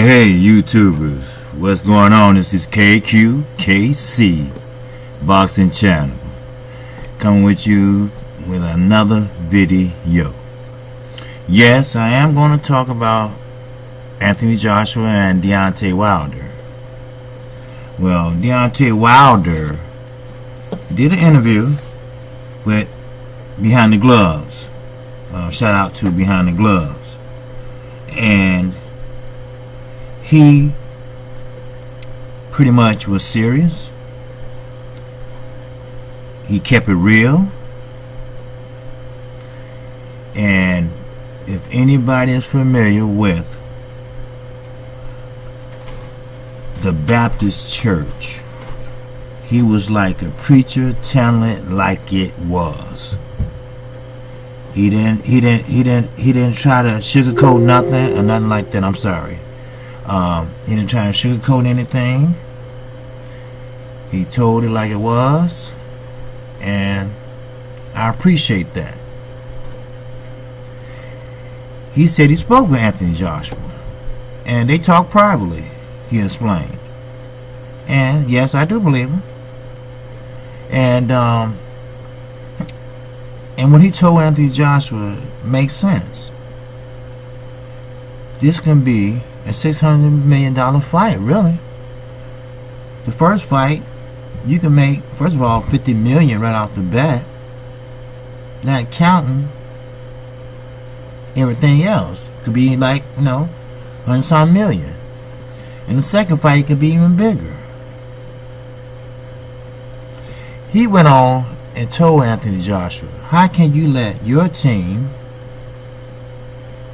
Hey, YouTubers, what's going on? This is KQKC Boxing Channel, coming with you with another video. Yes, I am going to talk about Anthony Joshua and Deontay Wilder. Well, Deontay Wilder did an interview with Behind the Gloves. Shout out to Behind the Gloves. And he pretty much was serious. He kept it real. And if anybody is familiar with the Baptist church, he was like a preacher telling it like it was. He didn't try to sugarcoat nothing or nothing like that. I'm sorry. He didn't try to sugarcoat anything. He told it like it was, and I appreciate that. He said he spoke with Anthony Joshua, and they talked privately, he explained. And yes, I do believe him. And what he told Anthony Joshua makes sense. This can be a $600 million fight, really. The first fight, you can make, first of all, $50 million right off the bat, not counting everything else. Could be like, $100 million. And the second fight could be even bigger. He went on and told Anthony Joshua, how can you let your team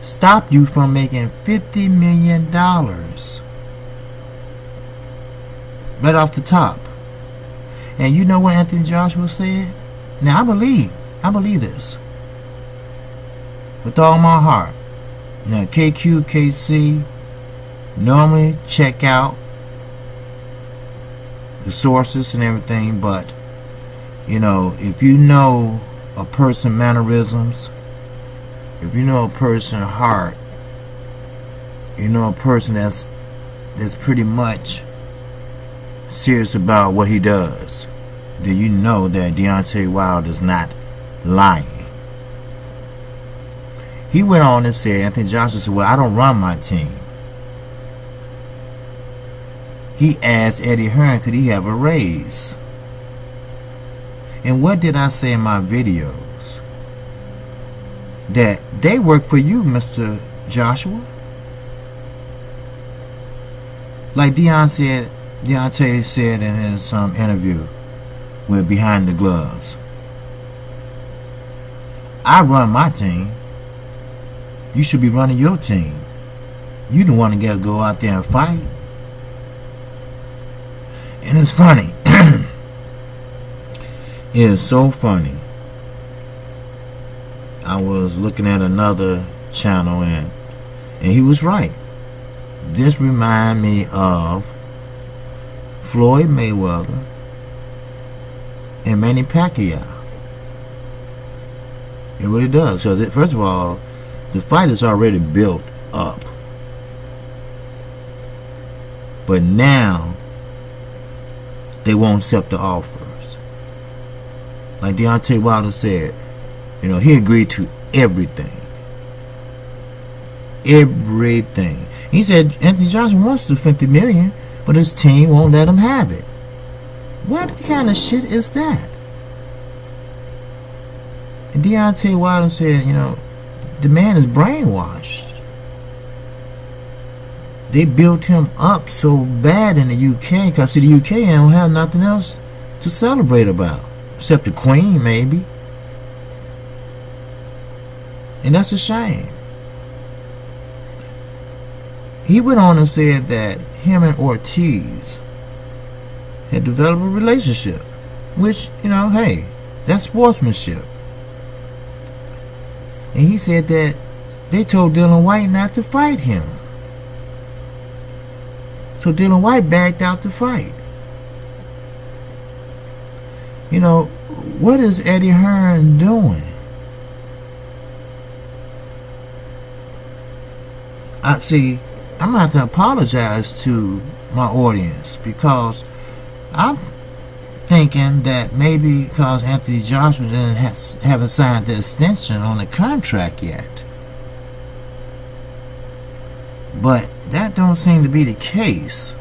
stop you from making $50 million right off the top? And you know what Anthony Joshua said? Now I believe this with all my heart. Now KQKC, normally check out the sources and everything, but if you know a person's mannerisms, if you know a person's heart, you know a person that's pretty much serious about what he does, then you know that Deontay Wilder is not lying. He went on and said, Anthony Joshua said, well, I don't run my team. He asked Eddie Hearn, could he have a raise? And what did I say in my videos? That they work for you, Mr. Joshua. Like Deontay said in his interview with Behind the Gloves. I run my team. You should be running your team. You don't want to go out there and fight. And it's funny. It is so funny. I was looking at another channel and he was right. This reminds me of Floyd Mayweather and Manny Pacquiao. It really does, because first of all, the fight is already built up, but now they won't accept the offers. Like Deontay Wilder said, he agreed to everything. Everything. He said Anthony Joshua wants the $50 million, but his team won't let him have it. What kind of shit is that? And Deontay Wilder said, the man is brainwashed. They built him up so bad in the UK, because the UK don't have nothing else to celebrate about. Except the Queen, maybe. And that's a shame. He went on and said that him and Ortiz had developed a relationship. Which, hey, that's sportsmanship. And he said that they told Dylan White not to fight him. So Dylan White backed out the fight. What is Eddie Hearn doing? I see. I'm gonna have to apologize to my audience, because I'm thinking that maybe because Anthony Joshua haven't signed the extension on the contract yet. But that don't seem to be the case.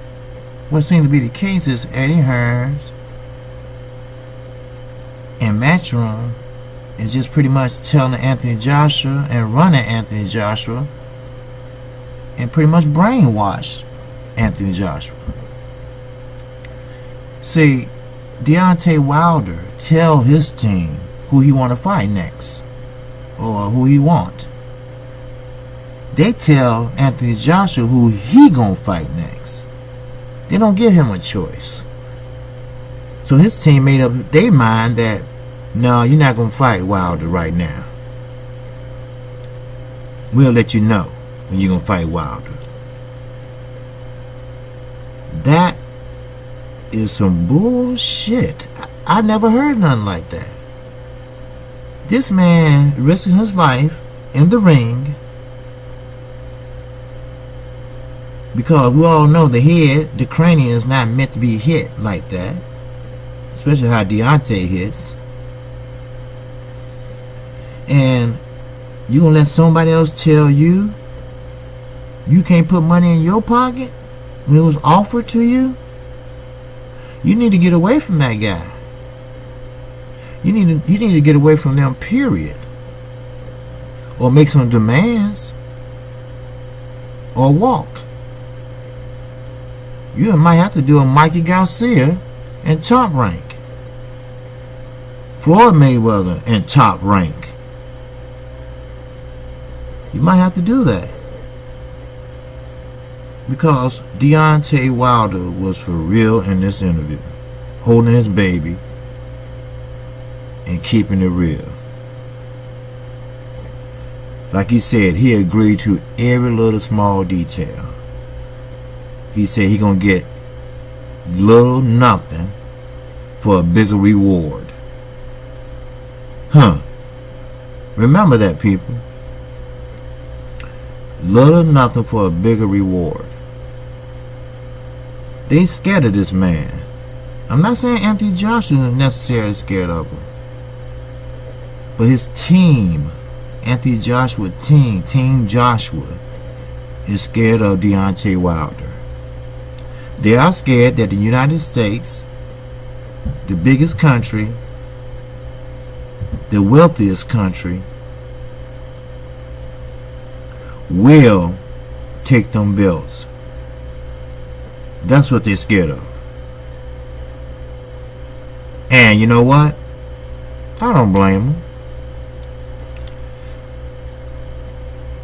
What seems to be the case is Eddie Hearns and Matchroom is just pretty much telling Anthony Joshua and running Anthony Joshua and pretty much brainwashed Anthony Joshua. See, Deontay Wilder tell his team who he want to fight next, or who he want. They tell Anthony Joshua who he gonna fight next. They don't give him a choice. So his team made up their mind that, no, you're not gonna fight Wilder right now. We'll let you know when you're gonna fight Wilder. That is some bullshit. I never heard nothing like that. This man risking his life in the ring because we all know the head, the cranium is not meant to be hit like that, especially how Deontay hits. And you gonna let somebody else tell you you can't put money in your pocket when it was offered to you? You need to get away from that guy. You need to get away from them, period. Or make some demands. Or walk. You might have to do a Mikey Garcia in Top Rank. Floyd Mayweather in Top Rank. You might have to do that. Because Deontay Wilder was for real in this interview, holding his baby and keeping it real. Like he said, he agreed to every little small detail. He said he gonna get little nothing for a bigger reward. Remember that, people. Little nothing for a bigger reward. They scared of this man. I'm not saying Anthony Joshua is necessarily scared of him, but his team, Anthony Joshua Team Joshua, is scared of Deontay Wilder. They are scared that the United States, the biggest country, the wealthiest country, will take them belts. That's what they're scared of. And you know what? I don't blame them.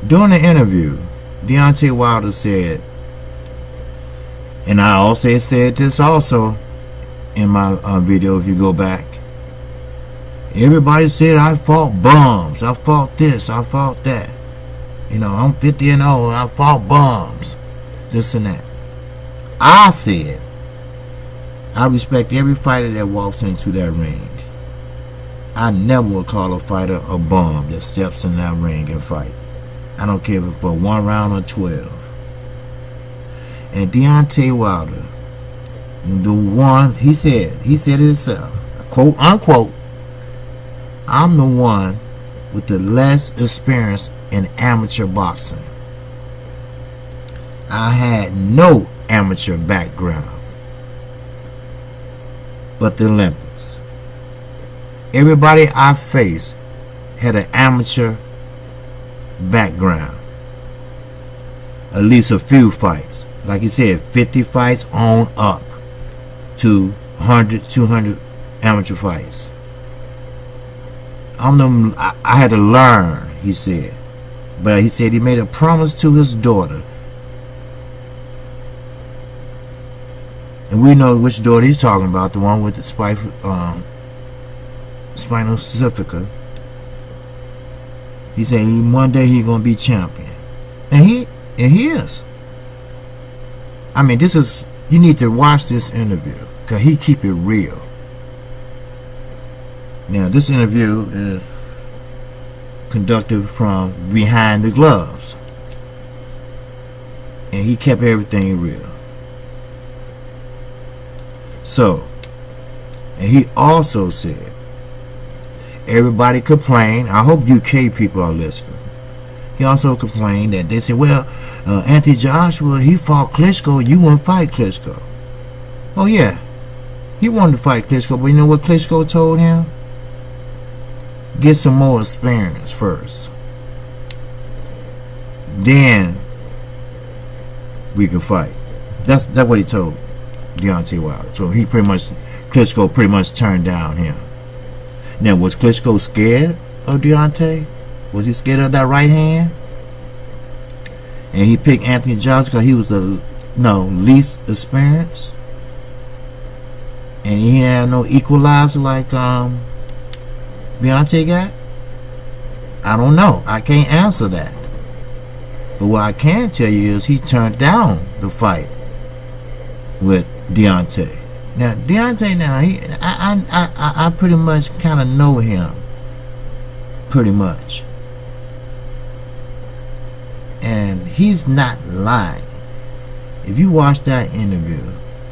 During the interview, Deontay Wilder said, and I also said this also in my video if you go back, everybody said I fought bums, I fought this, I fought that. You know, I'm 50 and old, I fought bums, this and that. I said, I respect every fighter that walks into that ring. I never would call a fighter a bum that steps in that ring and fight. I don't care if it's for 1 round or 12. And Deontay Wilder, the one, he said it himself, quote unquote, I'm the one with the less experience in amateur boxing. I had no amateur background but the Olympics. Everybody I faced had an amateur background, at least a few fights. Like he said, 50 fights on up to 100, 200 amateur fights. I had to learn, he said. But he said he made a promise to his daughter. And we know which daughter he's talking about, the one with the spinal certificate. He said one day he's gonna be champion. And he is. I mean, this is, you need to watch this interview because he keep it real. Now, this interview is conducted from behind the gloves. and he kept everything real. So, and he also said, everybody complained. I hope UK people are listening. He also complained that they said, well, Anthony Joshua, he fought Klitschko. You wouldn't fight Klitschko. Oh, yeah. He wanted to fight Klitschko, but you know what Klitschko told him? Get some more experience first. Then we can fight. That's what he told Deontay Wilder. So he Klitschko pretty much turned down him. Now, was Klitschko scared of Deontay? Was he scared of that right hand? And he picked Anthony Joshua because he was the least experienced. And he had no equalizer like Deontay got? I don't know. I can't answer that. But what I can tell you is he turned down the fight with Deontay. Now Deontay, I pretty much kind of know him, pretty much, and he's not lying. If you watch that interview,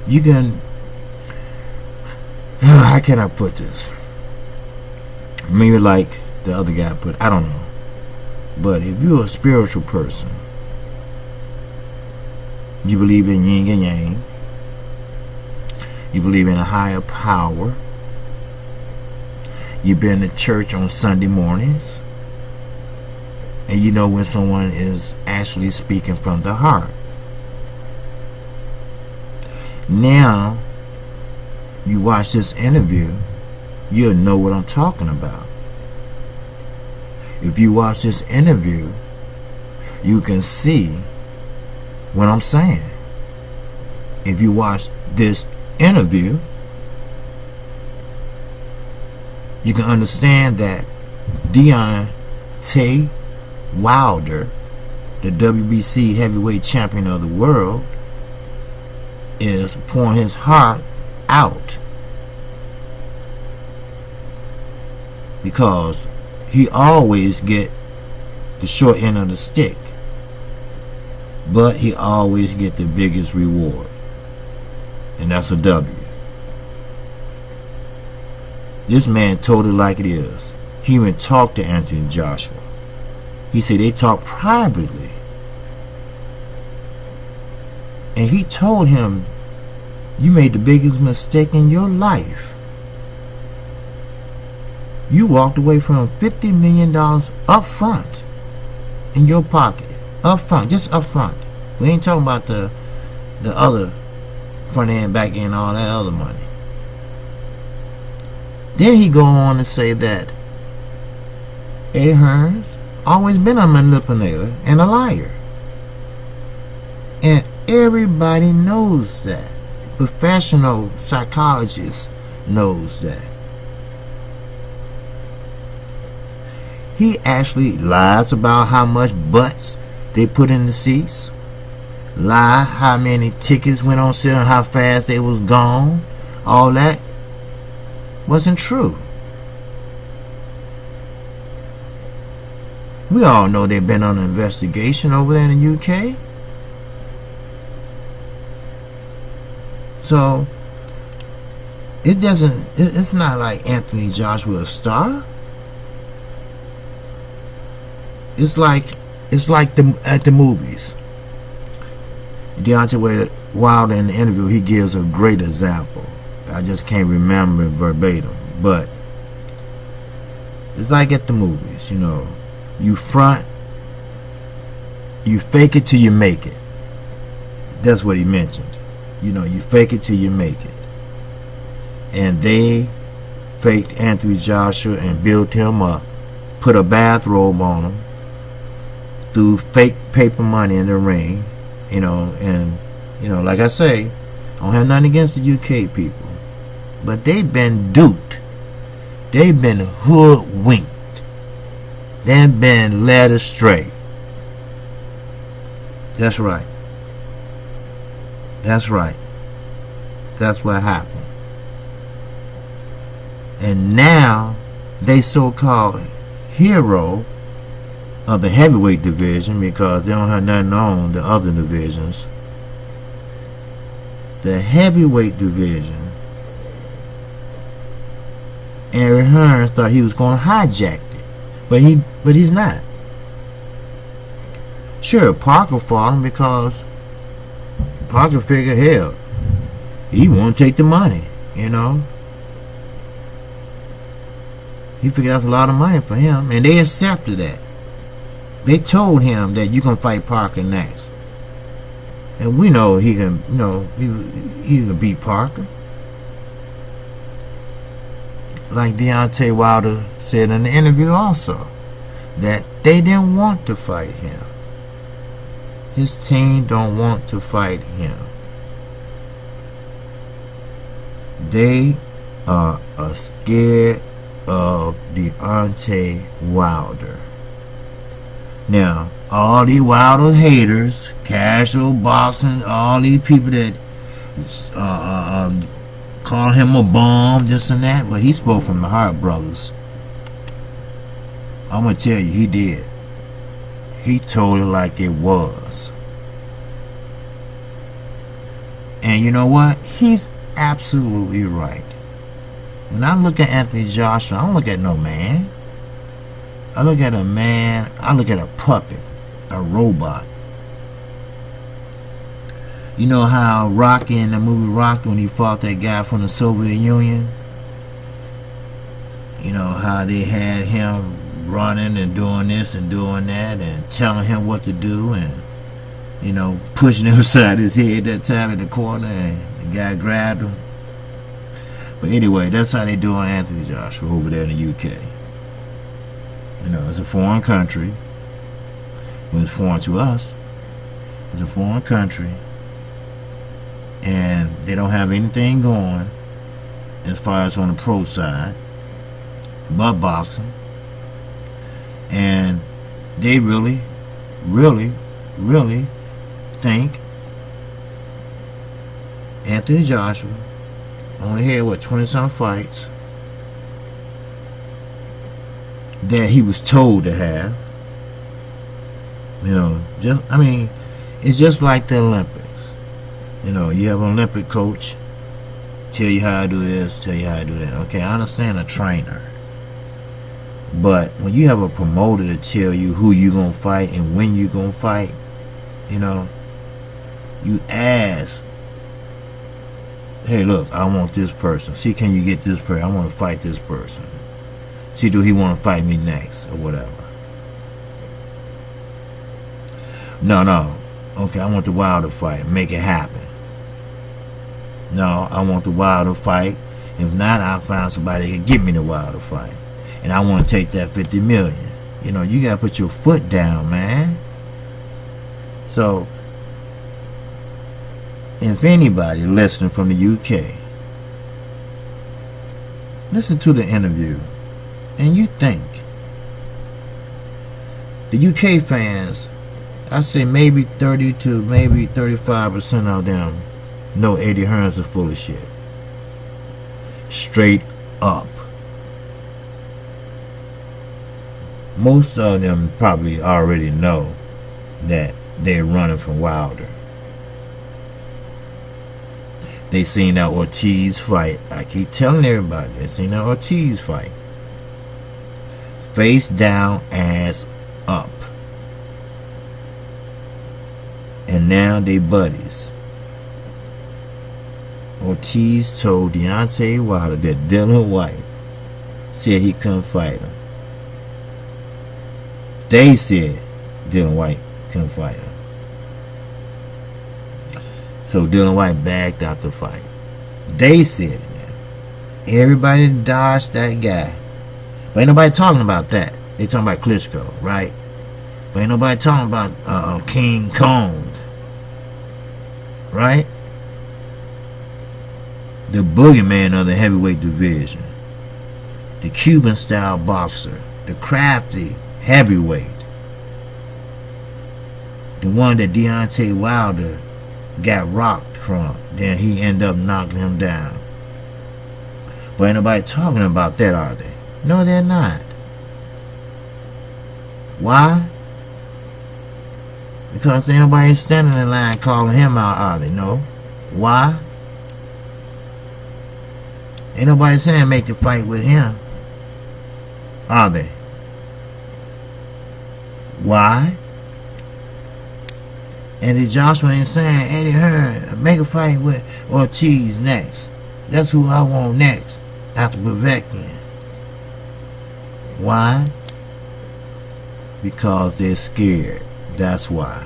you can. How can I put this? Maybe like the other guy put. I don't know. But if you're a spiritual person, you believe in yin and yang. You believe in a higher power. You've been to church on Sunday mornings. And you know when someone is actually speaking from the heart. Now, you watch this interview, you'll know what I'm talking about. If you watch this interview, you can see what I'm saying. If you watch this interview, you can understand that Deontay Wilder, the WBC heavyweight champion of the world, is pouring his heart out because he always get the short end of the stick, but he always get the biggest reward. And that's a W. This man told it like it is. He even talked to Anthony Joshua. He said they talked privately. And he told him, you made the biggest mistake in your life. You walked away from $50 million up front in your pocket. Up front, just up front. We ain't talking about the other front end, back end, all that other money. Then he go on to say that Eddie Hearns always been a manipulator and a liar. And everybody knows that. Professional psychologists knows that. He actually lies about how much butts they put in the seats. Lie how many tickets went on sale and how fast they was gone. All that wasn't true. We all know they've been on an investigation over there in the UK. So it's not like Anthony Joshua a star. It's like at the movies. Deontay Wilder in the interview, he gives a great example. I just can't remember it verbatim, but it's like at the movies, you know. You fake it till you make it. That's what he mentioned. You know, you fake it till you make it. And they faked Anthony Joshua and built him up, put a bathrobe on him, threw fake paper money in the ring, you know, and, you know, like I say, I don't have nothing against the UK people, but they've been duped. They've been hoodwinked. They've been led astray. That's right. That's right. That's what happened. And now they so-called hero of the heavyweight division, because they don't have nothing on the other divisions. The heavyweight division, Eddie Hearns thought he was going to hijack it, but he's not. Sure, Parker fought him because Parker figured, hell, he won't take the money, you know. He figured that's a lot of money for him, and they accepted that. They told him that you can fight Parker next, and we know he can. You know, he can beat Parker. Like Deontay Wilder said in the interview also, that they didn't want to fight him. His team don't want to fight him. They are scared of Deontay Wilder. Now, all these Wilder haters, casual boxing, all these people that call him a bum, this and that, but he spoke from the heart, brothers. I'm going to tell you, he did. He told it like it was. And you know what? He's absolutely right. When I look at Anthony Joshua, I don't look at no man. I look at a man, I look at a puppet, a robot. You know how Rocky, in the movie Rocky, when he fought that guy from the Soviet Union? You know how they had him running and doing this and doing that and telling him what to do and, you know, pushing him aside his head that time in the corner, and the guy grabbed him. But anyway, that's how they do on Anthony Joshua over there in the UK. You know, it's a foreign country. Well, it's foreign to us. It's a foreign country. And they don't have anything going as far as on the pro side but boxing. And they really, really, really think Anthony Joshua only had, 20-some fights that he was told to have. You know, it's just like the Olympics. You know, you have an Olympic coach tell you how to do this, tell you how to do that. Okay, I understand a trainer. But when you have a promoter to tell you who you're going to fight and when you're going to fight, you know, you ask, hey, look, I want this person. See, can you get this person? I want to fight this person. See, do he want to fight me next or whatever? No. Okay, I want the Wilder fight. Make it happen. No, I want the Wilder fight. If not, I'll find somebody that can give me the Wilder fight. And I want to take that $50 million. You know, you got to put your foot down, man. So, if anybody listening from the UK, listen to the interview, and you think the UK fans, I say maybe 30 to maybe 35% of them know Eddie Hearns is full of shit. Straight up. Most of them probably already know that they're running from Wilder. They seen that Ortiz fight. I keep telling everybody, they seen that Ortiz fight. Face down, ass up. And now they buddies. Ortiz told Deontay Wilder that Dylan White said he couldn't fight him. They said Dylan White couldn't fight him. So Dylan White backed out the fight. They said it now. Everybody dodged that guy. But ain't nobody talking about that. They talking about Klitschko, right? But ain't nobody talking about King Kong. Right? The boogeyman of the heavyweight division. The Cuban style boxer. The crafty heavyweight. The one that Deontay Wilder got rocked from. Then he ended up knocking him down. But ain't nobody talking about that, are they? No, they're not. Why? Because ain't nobody standing in line calling him out, are they? No. Why? Ain't nobody saying make the fight with him, are they? Why? Eddie Joshua ain't saying Eddie Hearn make a fight with Ortiz next. That's who I want next after Povetkin. Why? Because they're scared. That's why.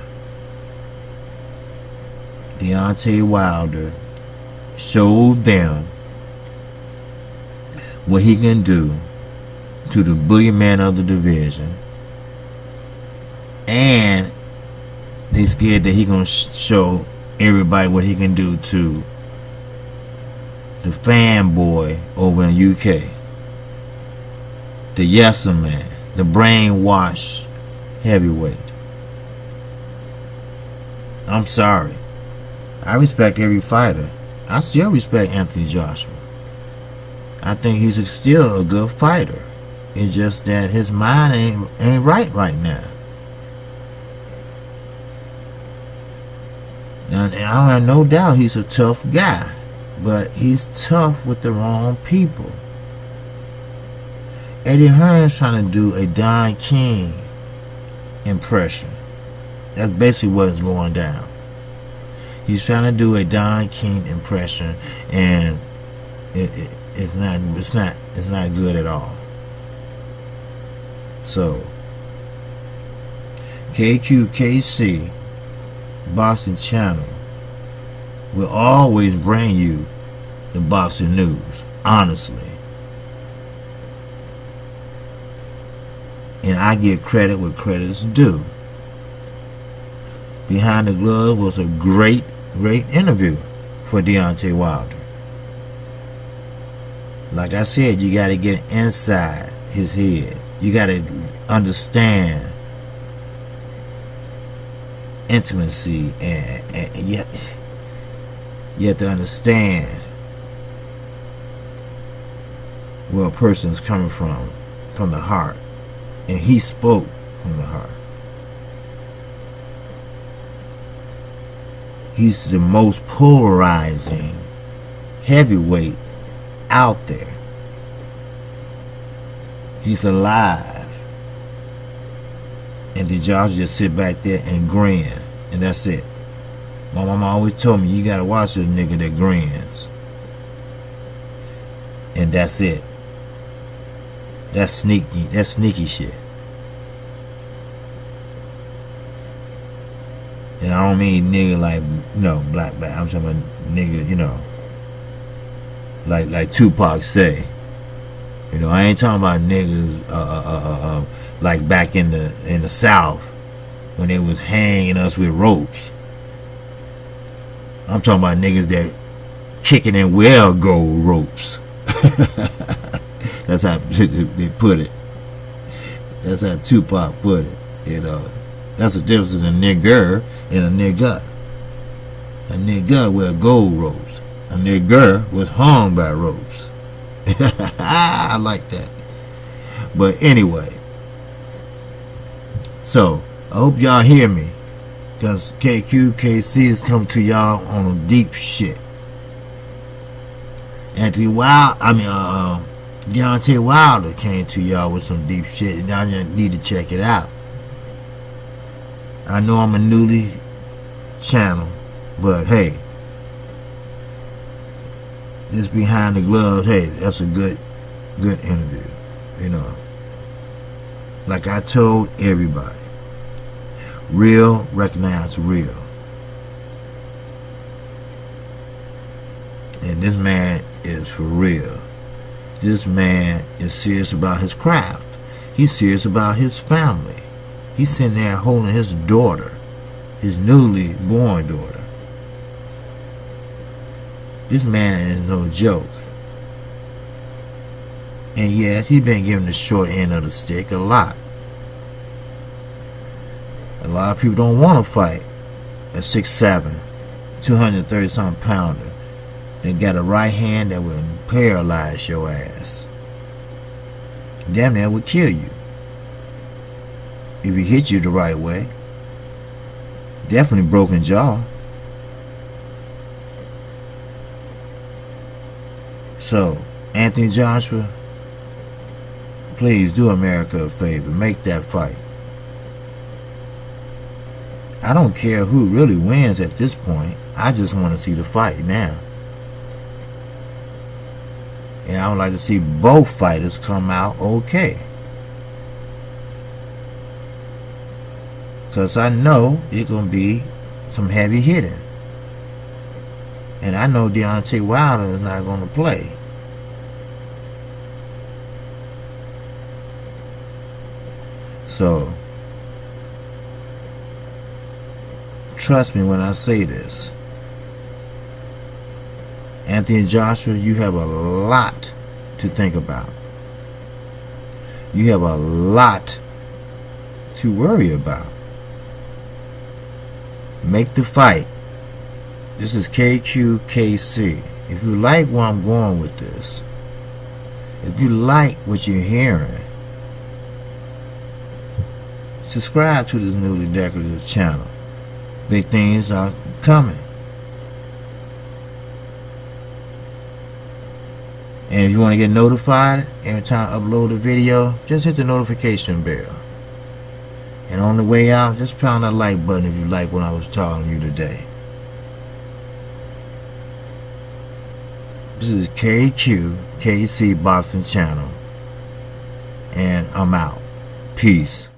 Deontay Wilder showed them what he can do to the boogeyman of the division, and they scared that he gonna show everybody what he can do to the fanboy over in UK, the Yesser Man, the brainwashed heavyweight. I'm sorry. I respect every fighter. I still respect Anthony Joshua. I think he's still a good fighter. It's just that his mind ain't right now. And I have no doubt he's a tough guy, but he's tough with the wrong people. Eddie Hearn's trying to do a Don King impression. That's basically what's going down. He's trying to do a Don King impression, and it's not good at all. So KQKC Boxing Channel will always bring you the boxing news, honestly. And I give credit where credit's due. Behind the Glove was a great interview for Deontay Wilder. Like I said, you got to get inside his head. You got to understand intimacy, and yet you have to understand where a person's coming from the heart. And he spoke from the heart. He's the most polarizing heavyweight out there. He's alive. And the judge just sit back there and grin. And that's it. My mama always told me, you gotta watch this nigga that grins. And that's it. That's sneaky shit. And I don't mean nigga like, black. I'm talking about nigga, like Tupac say. I ain't talking about niggas like back in the South when they was hanging us with ropes. I'm talking about niggas that kicking in well gold ropes. That's how they put it. That's how Tupac put it. That's the difference in a nigger and a nigga. A nigga wear gold ropes. A nigger was hung by ropes. I like that. But anyway, so I hope y'all hear me, because KQKC is coming to y'all on a deep shit. Deontay Wilder came to y'all with some deep shit, and y'all need to check it out. I know I'm a newly channel, but hey, this Behind the Gloves, hey, that's a good interview. Like I told everybody, real recognize real. And this man is for real. This man is serious about his craft. He's serious about his family. He's sitting there holding his daughter, his newly born daughter. This man is no joke. And yes, he's been given the short end of the stick a lot. A lot of people don't want to fight a 6'7", 230-something pounder. They got a right hand that will paralyze your ass. Damn near would kill you if he hit you the right way. Definitely broken jaw. So, Anthony Joshua, please do America a favor. Make that fight. I don't care who really wins at this point. I just want to see the fight now. And I would like to see both fighters come out okay. Because I know it's going to be some heavy hitting. And I know Deontay Wilder is not going to play. So, trust me when I say this. Anthony Joshua, you have a lot to think about. You have a lot to worry about. Make the fight. This is KQKC. If you like where I'm going with this, if you like what you're hearing, subscribe to this newly decorative channel. Big things are coming. And if you want to get notified every time I upload a video, just hit the notification bell. And on the way out, just pound that like button if you like what I was telling you today. This is KQKC Boxing Channel. And I'm out. Peace.